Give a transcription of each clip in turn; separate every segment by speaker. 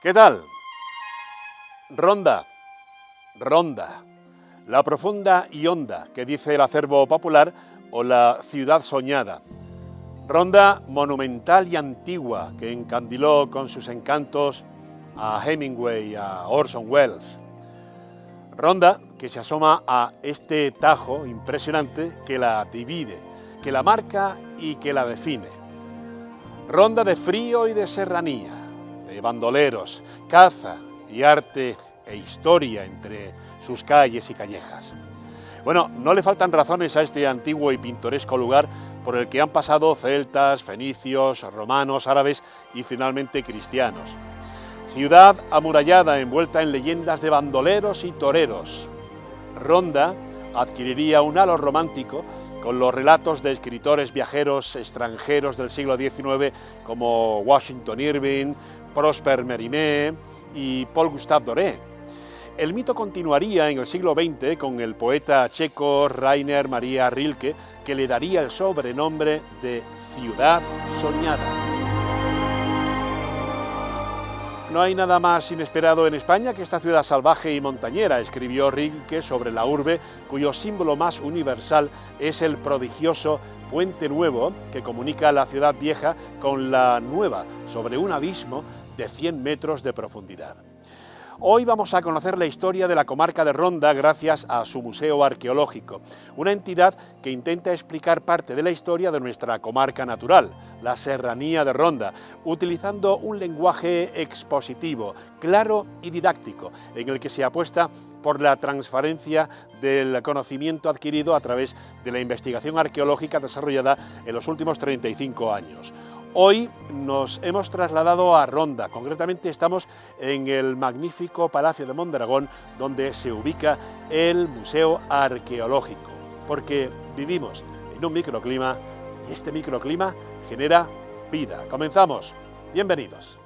Speaker 1: ¿Qué tal? Ronda, Ronda, la profunda y honda que dice el acervo popular o la ciudad soñada. Ronda monumental y antigua que encandiló con sus encantos a Hemingway y a Orson Welles. Ronda que se asoma a este tajo impresionante que la divide, que la marca y que la define. Ronda de frío y de serranía, de bandoleros, caza y arte e historia entre sus calles y callejas. Bueno, no le faltan razones a este antiguo y pintoresco lugar por el que han pasado celtas, fenicios, romanos, árabes y finalmente cristianos. Ciudad amurallada envuelta en leyendas de bandoleros y toreros. Ronda adquiriría un halo romántico con los relatos de escritores viajeros extranjeros del siglo XIX como Washington Irving, Prosper Mérimée y Paul Gustave Doré. El mito continuaría en el siglo XX con el poeta checo Rainer Maria Rilke, que le daría el sobrenombre de Ciudad Soñada. No hay nada más inesperado en España que esta ciudad salvaje y montañera, escribió Rilke sobre la urbe, cuyo símbolo más universal es el prodigioso Puente Nuevo, que comunica la ciudad vieja con la nueva, sobre un abismo de 100 metros de profundidad. Hoy vamos a conocer la historia de la comarca de Ronda gracias a su Museo Arqueológico, una entidad que intenta explicar parte de la historia de nuestra comarca natural, la Serranía de Ronda, utilizando un lenguaje expositivo, claro y didáctico, en el que se apuesta por la transferencia del conocimiento adquirido a través de la investigación arqueológica desarrollada en los últimos 35 años. Hoy nos hemos trasladado a Ronda, concretamente estamos en el magnífico Palacio de Mondragón, donde se ubica el Museo Arqueológico, porque vivimos en un microclima y este microclima genera vida. Comenzamos. Bienvenidos.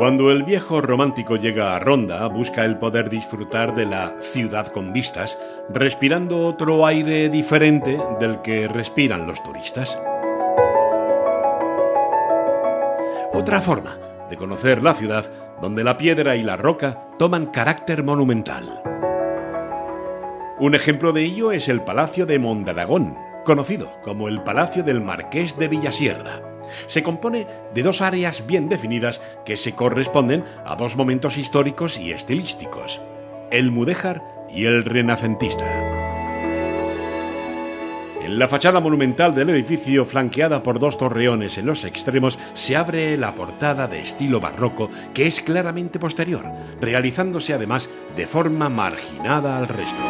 Speaker 1: Cuando el viejo romántico llega a Ronda, busca el poder disfrutar de la ciudad con vistas, respirando otro aire diferente del que respiran los turistas. Otra forma de conocer la ciudad donde la piedra y la roca toman carácter monumental. Un ejemplo de ello es el Palacio de Mondragón, conocido como el Palacio del Marqués de Villasierra. Se compone de dos áreas bien definidas que se corresponden a dos momentos históricos y estilísticos, el mudéjar y el renacentista. En la fachada monumental del edificio, flanqueada por dos torreones en los extremos, se abre la portada de estilo barroco que es claramente posterior, realizándose además de forma marginada al resto.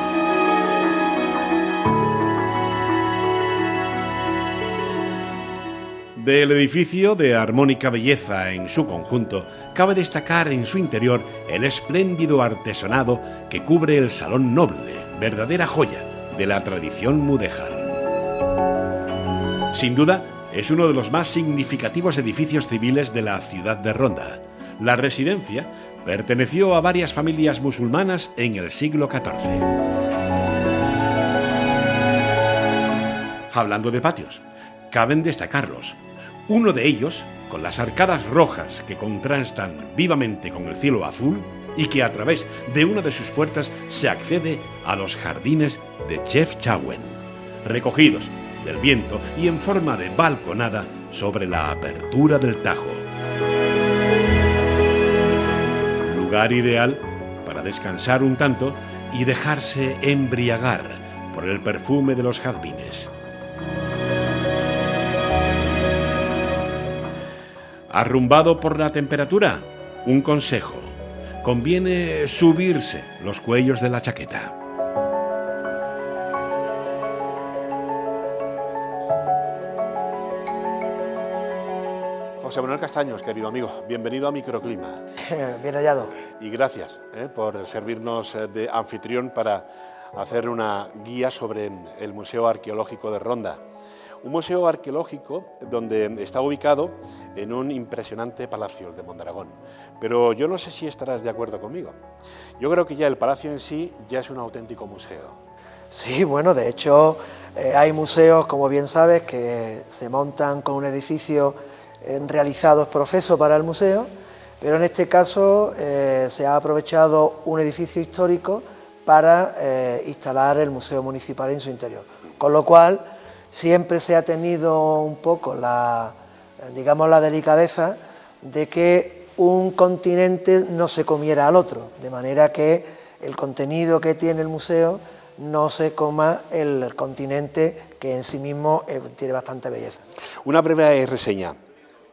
Speaker 1: Del edificio, de armónica belleza en su conjunto, cabe destacar en su interior el espléndido artesonado que cubre el Salón Noble, verdadera joya de la tradición mudéjar. Sin duda, es uno de los más significativos edificios civiles de la ciudad de Ronda. La residencia perteneció a varias familias musulmanas en el siglo XIV. Hablando de patios, caben destacarlos.
Speaker 2: Uno de ellos, con las arcadas rojas que contrastan vivamente con el cielo azul, y que a través de una de sus puertas se accede a los jardines de Chefchaouen, recogidos del viento y en forma de balconada sobre la apertura del Tajo. Lugar ideal para descansar un tanto y dejarse embriagar por el perfume de los jazmines. Arrumbado por la temperatura, un consejo: conviene subirse los cuellos de la chaqueta.
Speaker 1: José Manuel Castaños, querido amigo, bienvenido a Microclima.
Speaker 3: Bien hallado.
Speaker 1: Y gracias por servirnos de anfitrión para hacer una guía sobre el Museo Arqueológico de Ronda. Un museo arqueológico donde está ubicado en un impresionante palacio de Mondragón. Pero yo no sé si estarás de acuerdo conmigo. Yo creo que ya el palacio en sí ya es un auténtico museo.
Speaker 3: Sí, bueno, de hecho hay museos, como bien sabes, que se montan con un edificio realizados profeso para el museo, pero en este caso se ha aprovechado un edificio histórico para instalar el Museo Municipal en su interior. Con lo cual siempre se ha tenido un poco la delicadeza de que un continente no se comiera al otro, de manera que el contenido que tiene el museo no se coma el continente, que en sí mismo tiene bastante belleza.
Speaker 1: Una breve reseña.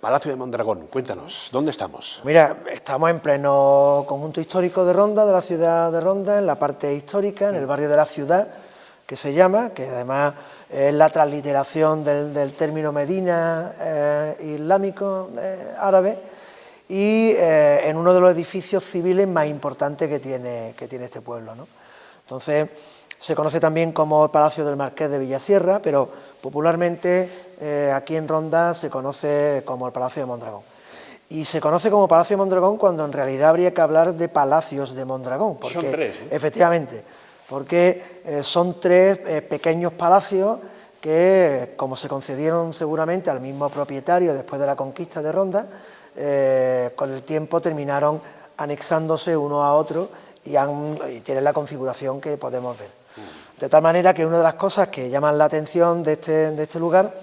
Speaker 1: Palacio de Mondragón, cuéntanos, ¿dónde estamos?
Speaker 3: Mira, estamos en pleno conjunto histórico de Ronda, de la ciudad de Ronda, en la parte histórica, en el barrio de la ciudad, que se llama, que además es la transliteración del término Medina islámico árabe, y en uno de los edificios civiles más importantes que tiene este pueblo, ¿no? Entonces, se conoce también como el Palacio del Marqués de Villasierra, pero popularmente aquí en Ronda se conoce como el Palacio de Mondragón. Y se conoce como Palacio de Mondragón cuando en realidad habría que hablar de palacios de Mondragón. Porque,
Speaker 1: son tres, ¿eh?
Speaker 3: Efectivamente, porque son tres pequeños palacios que, como se concedieron seguramente al mismo propietario después de la conquista de Ronda, con el tiempo terminaron anexándose uno a otro y tienen la configuración que podemos ver. De tal manera que una de las cosas que llaman la atención de este lugar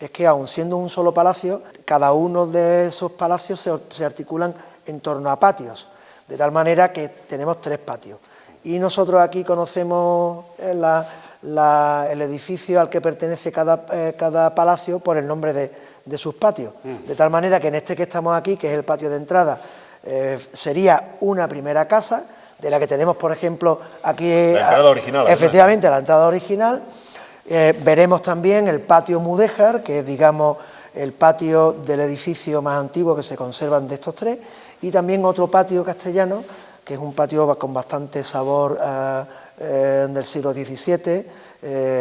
Speaker 3: es que, aun siendo un solo palacio, cada uno de esos palacios se articulan en torno a patios, de tal manera que tenemos tres patios. Y nosotros aquí conocemos el edificio al que pertenece cada palacio por el nombre de sus patios. De tal manera que en este que estamos aquí, que es el patio de entrada, sería una primera casa, de la que tenemos, por ejemplo, aquí...
Speaker 1: La entrada original.
Speaker 3: Efectivamente, además. La entrada original. Veremos también el patio mudéjar, que es, digamos, el patio del edificio más antiguo que se conservan de estos tres, y también otro patio castellano, que es un patio con bastante sabor del siglo XVII,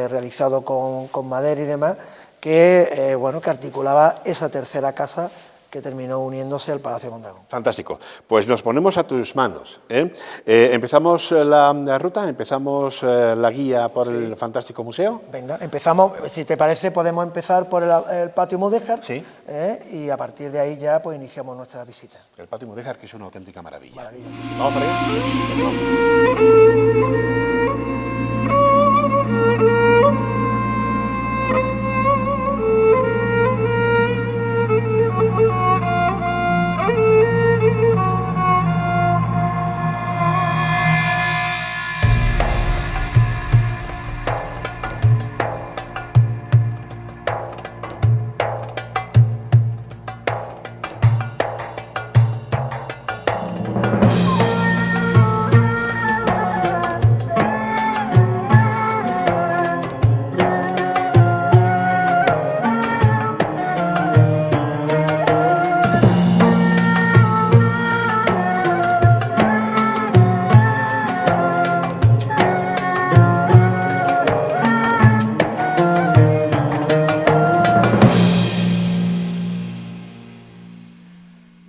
Speaker 3: realizado con madera y demás, que articulaba esa tercera casa que terminó uniéndose al Palacio de Mondragón.
Speaker 1: Fantástico. Pues nos ponemos a tus manos. ¿Empezamos la ruta? ¿Empezamos la guía por el fantástico museo?
Speaker 3: Venga, empezamos, si te parece, podemos empezar por el patio mudéjar.
Speaker 1: Sí.
Speaker 3: Y a partir de ahí ya pues iniciamos nuestra visita.
Speaker 1: El patio mudéjar, que es una auténtica maravilla.
Speaker 3: Maravilloso.
Speaker 1: Vamos para allá.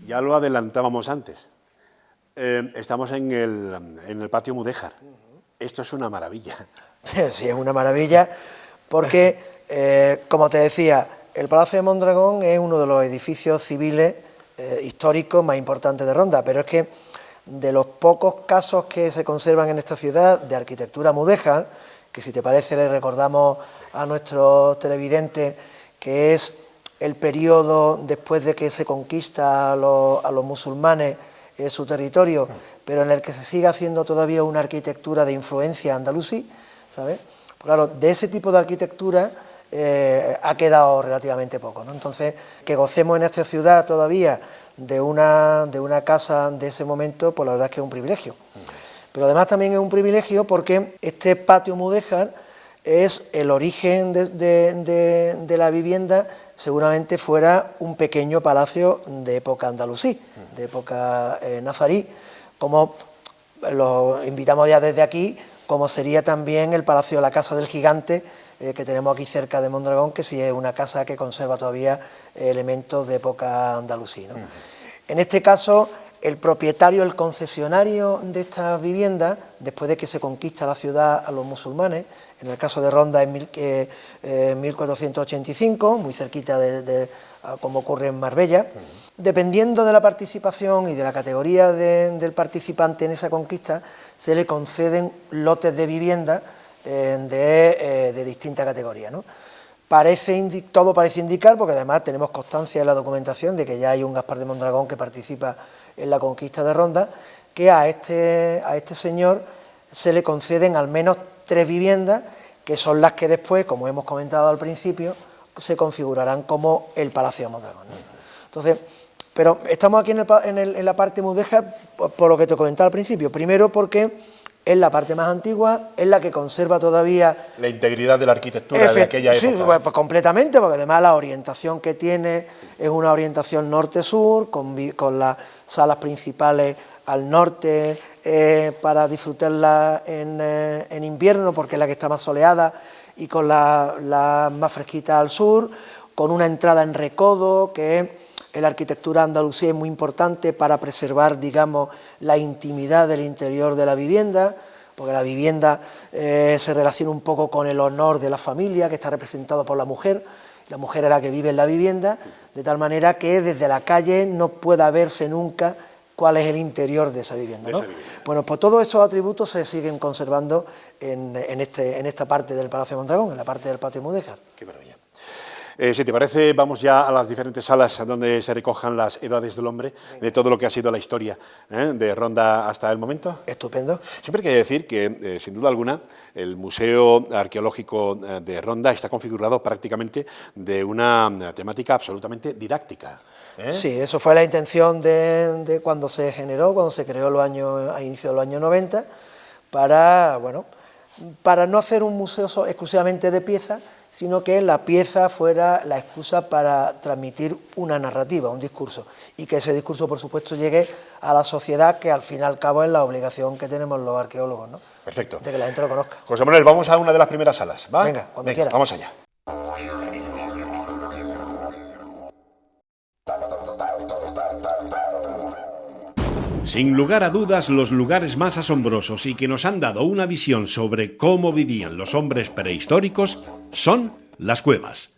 Speaker 1: Ya lo adelantábamos antes. Estamos en el patio mudéjar. Esto es una maravilla.
Speaker 3: Sí, es una maravilla porque, como te decía, el Palacio de Mondragón es uno de los edificios civiles históricos más importantes de Ronda, pero es que de los pocos casos que se conservan en esta ciudad de arquitectura mudéjar, que si te parece le recordamos a nuestros televidentes que es el periodo después de que se conquista a los musulmanes su territorio, pero en el que se sigue haciendo todavía una arquitectura de influencia andalusí, ¿sabes? Pues claro, de ese tipo de arquitectura ha quedado relativamente poco, ¿no? Entonces, que gocemos en esta ciudad todavía de una casa de ese momento, pues la verdad es que es un privilegio. Pero además también es un privilegio porque este patio mudéjar es el origen de la vivienda, seguramente fuera un pequeño palacio de época andalusí, de época nazarí, como lo invitamos ya desde aquí, como sería también el Palacio de la Casa del Gigante, que tenemos aquí cerca de Mondragón, que sí es una casa que conserva todavía elementos de época andalusí, ¿no? En este caso, el propietario, el concesionario de estas viviendas, después de que se conquista la ciudad a los musulmanes, en el caso de Ronda en 1485, muy cerquita como ocurre en Marbella, dependiendo de la participación y de la categoría del participante en esa conquista, se le conceden lotes de vivienda de distinta categoría, ¿no? Todo parece indicar, porque además tenemos constancia en la documentación de que ya hay un Gaspar de Mondragón que participa en la conquista de Ronda, que a este señor se le conceden al menos 3 viviendas, que son las que después, como hemos comentado al principio, se configurarán como el Palacio de Mondragón, ¿no? Entonces, pero estamos aquí en la parte mudéjar por lo que te comentaba al principio. Primero porque es la parte más antigua, es la que conserva todavía
Speaker 1: la integridad de la arquitectura de aquella época.
Speaker 3: Sí, pues completamente, porque además la orientación que tiene es una orientación norte-sur, con las salas principales al norte para disfrutarla en invierno, porque es la que está más soleada, y con la más fresquita al sur, con una entrada en recodo, que es en la arquitectura andalusí es muy importante para preservar, digamos, la intimidad del interior de la vivienda, porque la vivienda se relaciona un poco con el honor de la familia, que está representado por la mujer es la que vive en la vivienda, de tal manera que desde la calle no pueda verse nunca cuál es el interior de esa vivienda, ¿no? Bueno, pues todos esos atributos se siguen conservando en esta parte del Palacio de Mondragón, en la parte del patio mudéjar.
Speaker 1: Qué maravilla. Si te parece, vamos ya a las diferentes salas donde se recojan las edades del hombre, de todo lo que ha sido la historia de Ronda hasta el momento.
Speaker 3: Estupendo.
Speaker 1: Siempre hay que decir que, sin duda alguna, el Museo Arqueológico de Ronda está configurado prácticamente de una temática absolutamente didáctica.
Speaker 3: Sí, eso fue la intención de cuando se generó, cuando se creó a inicios de los años 90, para no hacer un museo exclusivamente de piezas, sino que la pieza fuera la excusa para transmitir una narrativa, un discurso, y que ese discurso, por supuesto, llegue a la sociedad, que al fin y al cabo es la obligación que tenemos los arqueólogos, ¿no?
Speaker 1: Perfecto.
Speaker 3: De que la gente lo conozca.
Speaker 1: José Manuel, vamos a una de las primeras salas, ¿va?
Speaker 3: Venga, cuando quiera.
Speaker 1: Vamos allá.
Speaker 2: Sin lugar a dudas, los lugares más asombrosos y que nos han dado una visión sobre cómo vivían los hombres prehistóricos son las cuevas.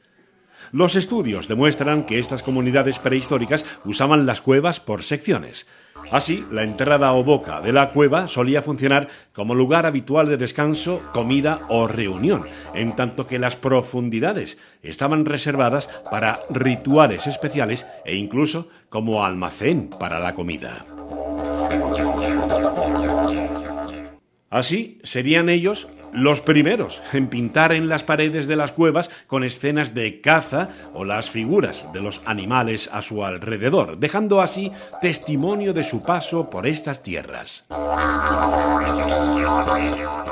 Speaker 2: Los estudios demuestran que estas comunidades prehistóricas usaban las cuevas por secciones. Así, la entrada o boca de la cueva solía funcionar como lugar habitual de descanso, comida o reunión, en tanto que las profundidades estaban reservadas para rituales especiales e incluso como almacén para la comida. Así, serían ellos los primeros en pintar en las paredes de las cuevas con escenas de caza o las figuras de los animales a su alrededor, dejando así testimonio de su paso por estas tierras.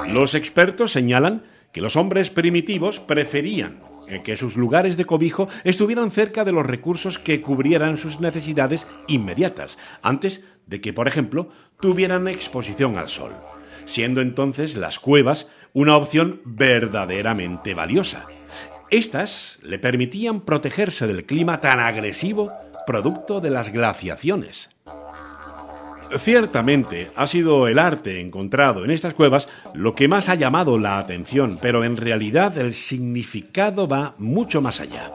Speaker 2: Los expertos señalan que los hombres primitivos preferían que sus lugares de cobijo estuvieran cerca de los recursos que cubrieran sus necesidades inmediatas, antes de que, por ejemplo, tuvieran exposición al sol, siendo entonces las cuevas una opción verdaderamente valiosa. Estas le permitían protegerse del clima tan agresivo producto de las glaciaciones. Ciertamente ha sido el arte encontrado en estas cuevas lo que más ha llamado la atención, pero en realidad el significado va mucho más allá.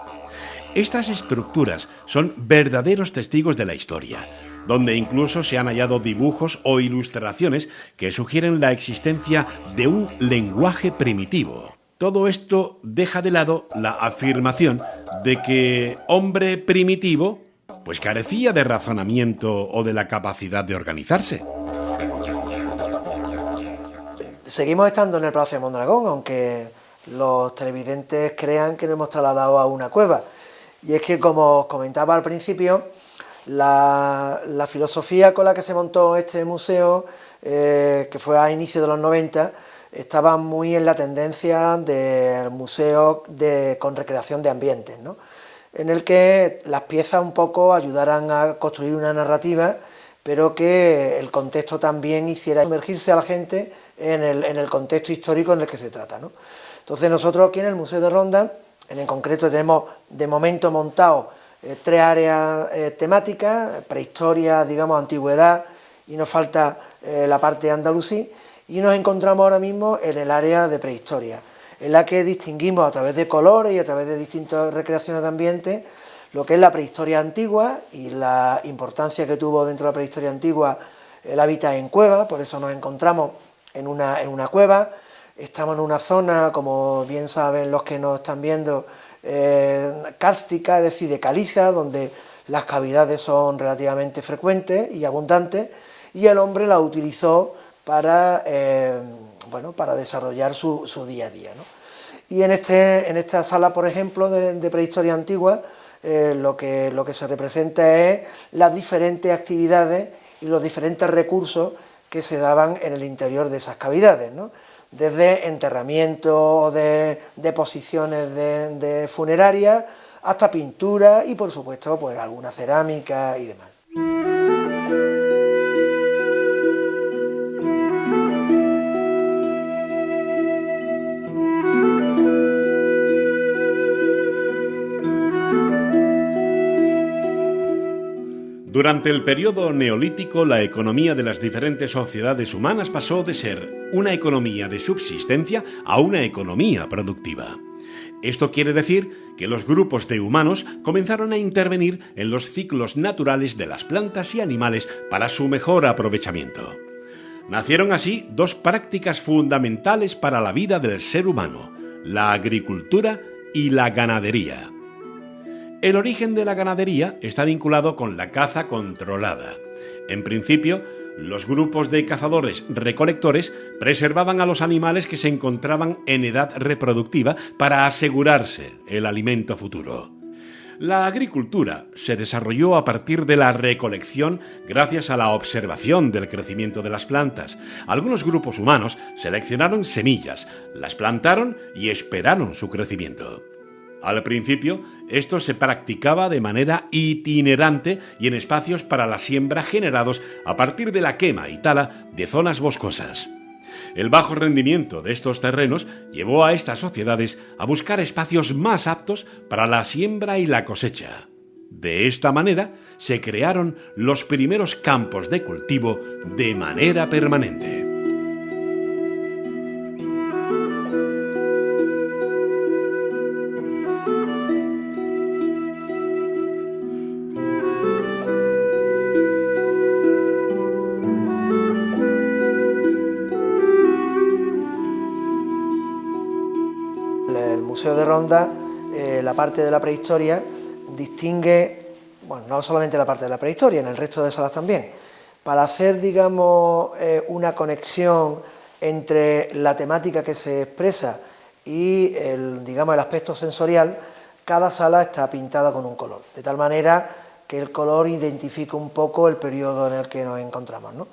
Speaker 2: Estas estructuras son verdaderos testigos de la historia, donde incluso se han hallado dibujos o ilustraciones que sugieren la existencia de un lenguaje primitivo. Todo esto deja de lado la afirmación de que hombre primitivo pues carecía de razonamiento o de la capacidad de organizarse.
Speaker 3: Seguimos estando en el Palacio de Mondragón, aunque los televidentes crean que nos hemos trasladado a una cueva. Y es que, como os comentaba al principio, la filosofía con la que se montó este museo, que fue a inicios de los 90, estaba muy en la tendencia del museo con recreación de ambientes, ¿no? En el que las piezas un poco ayudaran a construir una narrativa, pero que el contexto también hiciera sumergirse a la gente en el contexto histórico en el que se trata, ¿no? Entonces nosotros aquí en el Museo de Ronda, en concreto tenemos de momento montado 3 áreas temáticas: prehistoria, digamos, antigüedad, y nos falta la parte andalusí, y nos encontramos ahora mismo en el área de prehistoria, en la que distinguimos a través de colores y a través de distintas recreaciones de ambiente lo que es la prehistoria antigua y la importancia que tuvo dentro de la prehistoria antigua el hábitat en cuevas. Por eso nos encontramos en una cueva. Estamos en una zona, como bien saben los que nos están viendo, kárstica, es decir, de caliza, donde las cavidades son relativamente frecuentes y abundantes, y el hombre la utilizó para desarrollar su día a día, ¿no? Y en esta sala, por ejemplo, de prehistoria antigua, lo que se representa es las diferentes actividades y los diferentes recursos que se daban en el interior de esas cavidades, ¿no? Desde enterramiento de deposiciones de funerarias hasta pintura y, por supuesto, pues alguna cerámica y demás.
Speaker 2: Durante el periodo neolítico, la economía de las diferentes sociedades humanas pasó de ser una economía de subsistencia a una economía productiva. Esto quiere decir que los grupos de humanos comenzaron a intervenir en los ciclos naturales de las plantas y animales para su mejor aprovechamiento. Nacieron así 2 prácticas fundamentales para la vida del ser humano: la agricultura y la ganadería. El origen de la ganadería está vinculado con la caza controlada. En principio, los grupos de cazadores-recolectores preservaban a los animales que se encontraban en edad reproductiva para asegurarse el alimento futuro. La agricultura se desarrolló a partir de la recolección gracias a la observación del crecimiento de las plantas. Algunos grupos humanos seleccionaron semillas, las plantaron y esperaron su crecimiento. Al principio, esto se practicaba de manera itinerante y en espacios para la siembra generados a partir de la quema y tala de zonas boscosas. El bajo rendimiento de estos terrenos llevó a estas sociedades a buscar espacios más aptos para la siembra y la cosecha. De esta manera, se crearon los primeros campos de cultivo de manera permanente.
Speaker 3: El Museo de Ronda, la parte de la prehistoria, distingue, bueno, no solamente la parte de la prehistoria, en el resto de salas también, para hacer, digamos, una conexión entre la temática que se expresa y el aspecto sensorial. Cada sala está pintada con un color, de tal manera que el color identifica un poco el periodo en el que nos encontramos, ¿no?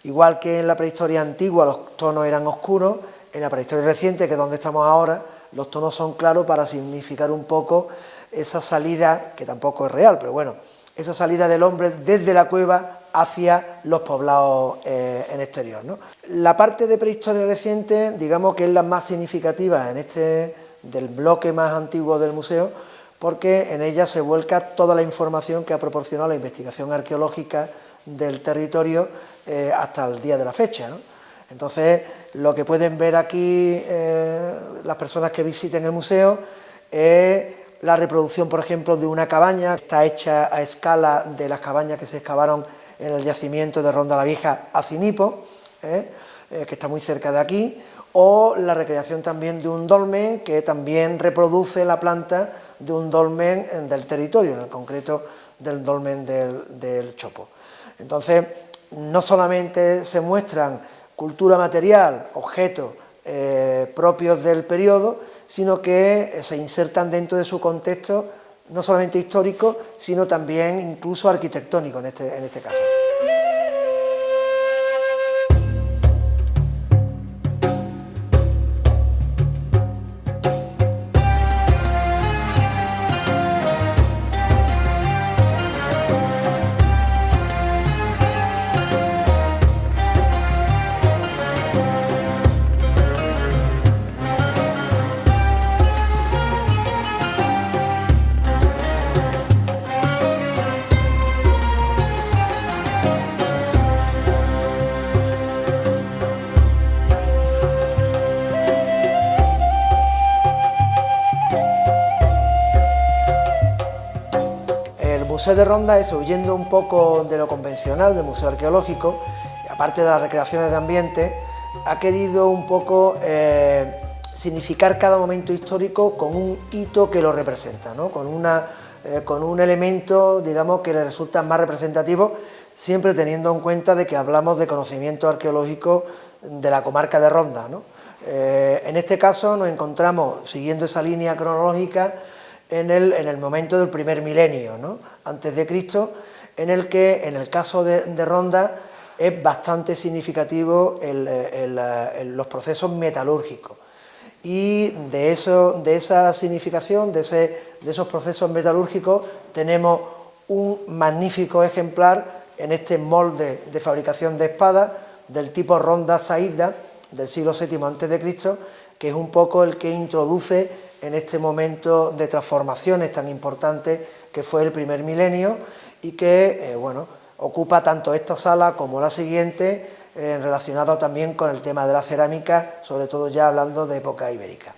Speaker 3: Igual que en la prehistoria antigua los tonos eran oscuros, en la prehistoria reciente, que es donde estamos ahora, los tonos son claros para significar un poco esa salida, que tampoco es real, pero bueno, esa salida del hombre desde la cueva hacia los poblados en exterior, ¿no? La parte de prehistoria reciente, digamos que es la más significativa del bloque más antiguo del museo, porque en ella se vuelca toda la información que ha proporcionado la investigación arqueológica del territorio hasta el día de la fecha, ¿no? Entonces, lo que pueden ver aquí las personas que visiten el museo es la reproducción, por ejemplo, de una cabaña, está hecha a escala de las cabañas que se excavaron en el yacimiento de Ronda la Vieja a Cinipo, que está muy cerca de aquí, o la recreación también de un dolmen que también reproduce la planta de un dolmen del territorio, en el concreto del dolmen del Chopo. Entonces, no solamente se muestran cultura material, objetos propios del periodo, sino que se insertan dentro de su contexto no solamente histórico, sino también incluso arquitectónico en este caso. El Museo de Ronda es, huyendo un poco de lo convencional del museo arqueológico, aparte de las recreaciones de ambiente, ha querido un poco significar cada momento histórico con un hito que lo representa, ¿no? con un elemento, digamos, que le resulta más representativo, siempre teniendo en cuenta de que hablamos de conocimiento arqueológico de la comarca de Ronda, ¿no? En este caso nos encontramos, siguiendo esa línea cronológica, en el momento del primer milenio, ¿no? Antes de Cristo, en el que, en el caso de Ronda, es bastante significativo los procesos metalúrgicos. Y de esa significación, de esos procesos metalúrgicos, tenemos un magnífico ejemplar en este molde de fabricación de espadas del tipo Ronda Saída, del siglo VII a.C., que es un poco el que introduce en este momento de transformaciones tan importantes que fue el primer milenio y que ocupa tanto esta sala como la siguiente, relacionado también con el tema de la cerámica, sobre todo ya hablando de época ibérica.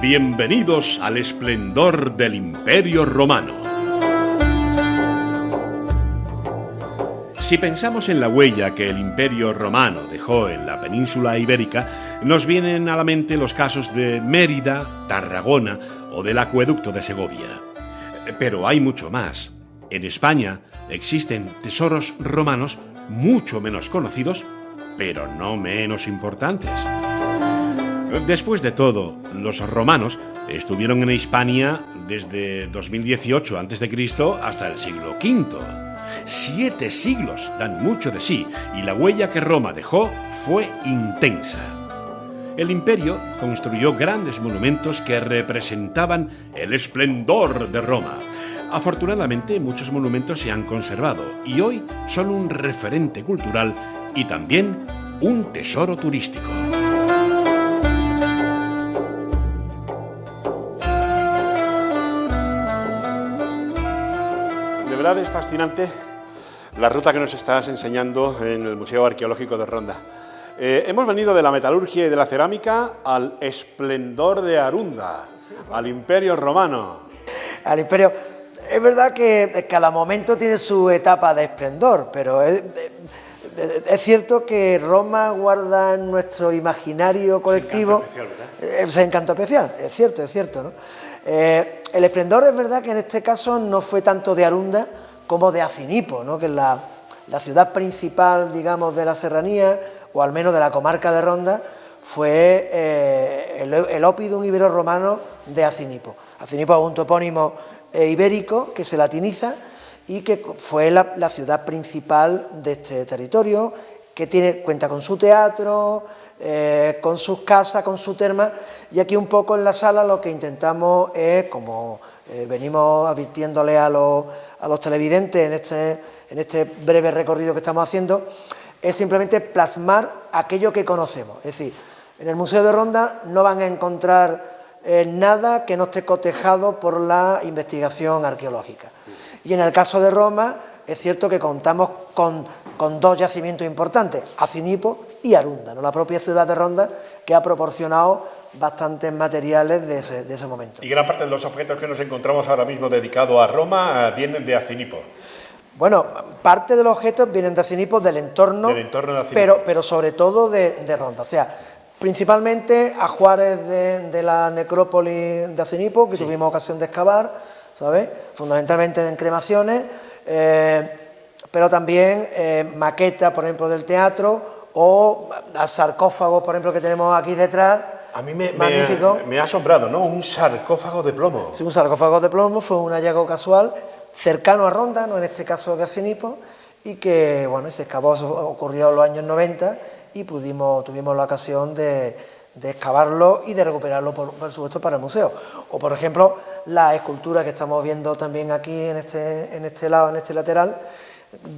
Speaker 2: Bienvenidos al esplendor del Imperio Romano. Si pensamos en la huella que el Imperio Romano dejó en la península ibérica, nos vienen a la mente los casos de Mérida, Tarragona o del acueducto de Segovia. Pero hay mucho más. En España existen tesoros romanos mucho menos conocidos, pero no menos importantes. Después de todo, los romanos estuvieron en Hispania desde 2018 a.C. hasta el siglo V. 7 siglos dan mucho de sí y la huella que Roma dejó fue intensa. El imperio construyó grandes monumentos que representaban el esplendor de Roma. Afortunadamente, muchos monumentos se han conservado y hoy son un referente cultural y también un tesoro turístico.
Speaker 1: De verdad es fascinante la ruta que nos estás enseñando en el Museo Arqueológico de Ronda. Hemos venido de la metalurgia y de la cerámica al esplendor de Arunda, al Imperio Romano.
Speaker 3: Al Imperio. Es verdad que cada momento tiene su etapa de esplendor, pero es cierto que Roma guarda en nuestro imaginario colectivo ese encanto especial, es cierto, ¿no? El esplendor es verdad que en este caso no fue tanto de Arunda como de Acinipo, ¿no? Que es la ciudad principal, digamos, de la serranía, o al menos de la comarca de Ronda, fue el oppidum ibero-romano de Acinipo. Acinipo es un topónimo ibérico que se latiniza y que fue la ciudad principal de este territorio, que cuenta con su teatro, con sus casas, con su terma, y aquí un poco en la sala lo que intentamos es, como venimos advirtiéndole a los televidentes en este breve recorrido que estamos haciendo, es simplemente plasmar aquello que conocemos. Es decir, en el Museo de Ronda no van a encontrar nada que no esté cotejado por la investigación arqueológica. Y en el caso de Roma, es cierto que contamos con dos yacimientos importantes, Acinipo y Arunda, ¿no? La propia ciudad de Ronda, que ha proporcionado bastantes materiales de ese momento.
Speaker 1: Y gran parte de los objetos que nos encontramos ahora mismo dedicados a Roma vienen de Acinipo.
Speaker 3: Bueno, parte de los objetos vienen de Acinipo, del entorno de Acinipo. Pero sobre todo de Ronda. O sea, principalmente ajuares de la necrópolis de Acinipo, que tuvimos ocasión de excavar, ¿sabes? Fundamentalmente de encremaciones, pero también maquetas, por ejemplo, del teatro, o sarcófagos, por ejemplo, que tenemos aquí detrás.
Speaker 1: A mí me ha asombrado, ¿no? Un sarcófago de plomo.
Speaker 3: Sí, un sarcófago de plomo, fue un hallazgo casual cercano a Ronda, ¿no? En este caso de Acinipo, y que, bueno, se excavó, ocurrió en los años 90 y tuvimos la ocasión de excavarlo y de recuperarlo, por supuesto, para el museo. O, por ejemplo, la escultura que estamos viendo también aquí en este lado, en este lateral,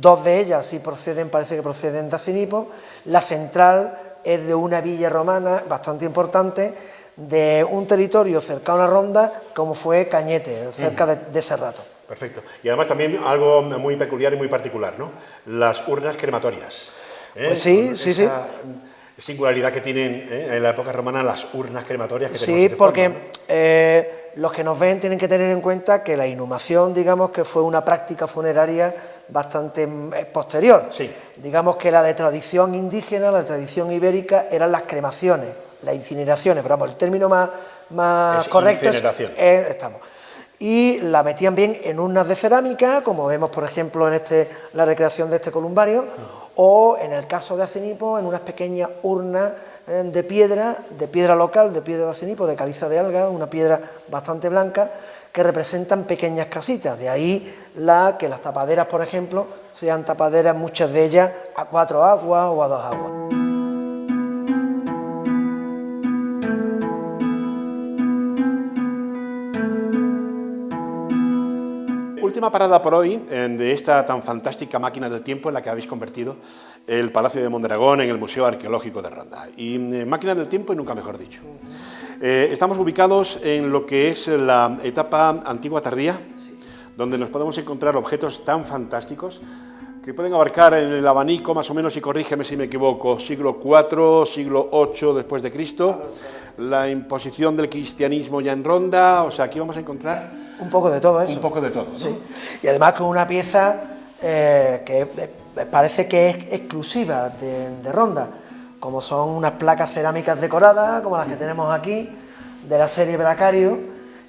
Speaker 3: dos de ellas sí parece que proceden de Acinipo. La central es de una villa romana bastante importante, de un territorio cercano a Ronda, como fue Cañete, cerca de Serrato.
Speaker 1: Perfecto. Y además también algo muy peculiar y muy particular, ¿no? Las urnas crematorias.
Speaker 3: Pues sí.
Speaker 1: Singularidad que tienen en la época romana las urnas crematorias que tenemos.
Speaker 3: Sí, porque los que nos ven tienen que tener en cuenta que la inhumación, digamos que fue una práctica funeraria bastante posterior.
Speaker 1: Sí.
Speaker 3: Digamos que la de tradición indígena, la de tradición ibérica, eran las cremaciones, las incineraciones, pero vamos, el término más correcto es y la metían bien en urnas de cerámica, como vemos, por ejemplo, en la recreación de este columbario, o en el caso de Acinipo, en unas pequeñas urnas de piedra local, de piedra de Acinipo, de caliza de alga, una piedra bastante blanca, que representan pequeñas casitas. De ahí que las tapaderas, por ejemplo, sean tapaderas, muchas de ellas a 4 aguas o a 2 aguas.
Speaker 1: Última parada por hoy de esta tan fantástica máquina del tiempo en la que habéis convertido el Palacio de Mondragón en el Museo Arqueológico de Ronda. Y máquina del tiempo y nunca mejor dicho. Estamos ubicados en lo que es la etapa antigua tardía, donde nos podemos encontrar objetos tan fantásticos que pueden abarcar en el abanico, más o menos, y corrígeme si me equivoco, siglo IV, siglo VIII después de Cristo, la imposición del cristianismo ya en Ronda. O sea, aquí vamos a encontrar
Speaker 3: un poco de todo eso.
Speaker 1: Un poco de todo, ¿no?
Speaker 3: Sí. Y además con una pieza que parece que es exclusiva de Ronda, como son unas placas cerámicas decoradas, como las que tenemos aquí, de la serie Bracario,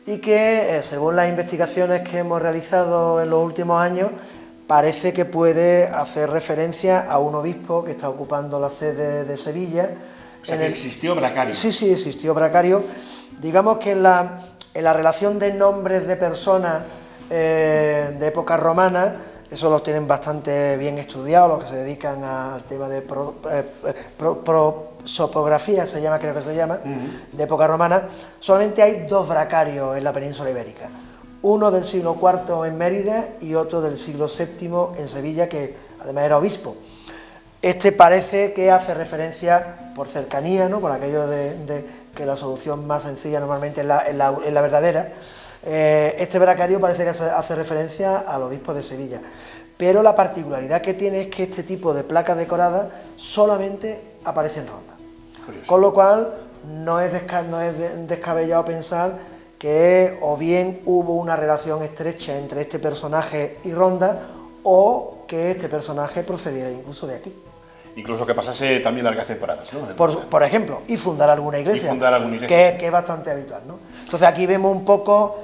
Speaker 3: y que, según las investigaciones que hemos realizado en los últimos años, parece que puede hacer referencia a un obispo que está ocupando la sede de Sevilla.
Speaker 1: O sea, que existió Bracario.
Speaker 3: Sí, existió Bracario. Digamos que en la relación de nombres de personas de época romana, eso lo tienen bastante bien estudiado, los que se dedican al tema de prosopografía, creo que se llama, de época romana. Solamente hay 2 bracarios en la península ibérica. Uno del siglo IV en Mérida y otro del siglo VII en Sevilla, que además era obispo. Este parece que hace referencia por cercanía, ¿no? Por aquello de que la solución más sencilla normalmente es la verdadera. Este bracario parece que hace referencia al obispo de Sevilla. Pero la particularidad que tiene es que este tipo de placas decoradas solamente aparece en Ronda. Curioso. Con lo cual no es descabellado pensar que o bien hubo una relación estrecha entre este personaje y Ronda, o que este personaje procediera incluso de aquí.
Speaker 1: Incluso que pasase también largas temporadas, ¿no?
Speaker 3: Por ejemplo, y fundar alguna iglesia, que es bastante habitual, ¿no? Entonces aquí vemos un poco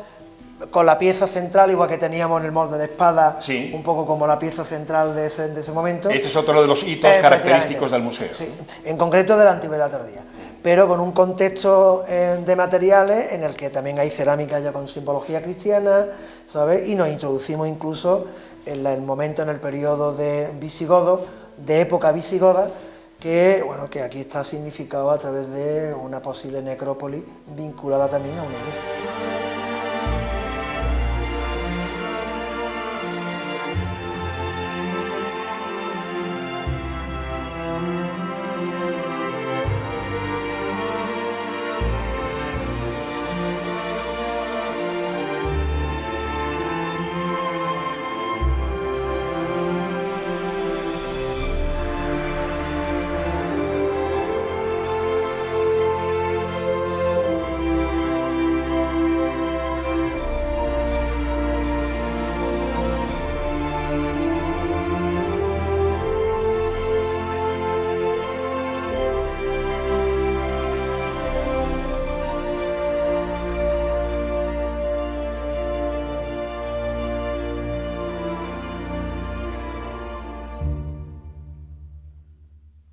Speaker 3: con la pieza central, igual que teníamos en el molde de espada,
Speaker 1: sí,
Speaker 3: un poco como la pieza central de ese momento.
Speaker 1: Este es otro de los hitos característicos del museo.
Speaker 3: Sí, en concreto de la antigüedad tardía, pero con un contexto de materiales en el que también hay cerámica ya con simbología cristiana, ¿sabes? Y nos introducimos incluso en el momento, en el periodo de visigodo, de época visigoda, que aquí está significado a través de una posible necrópolis vinculada también a una iglesia.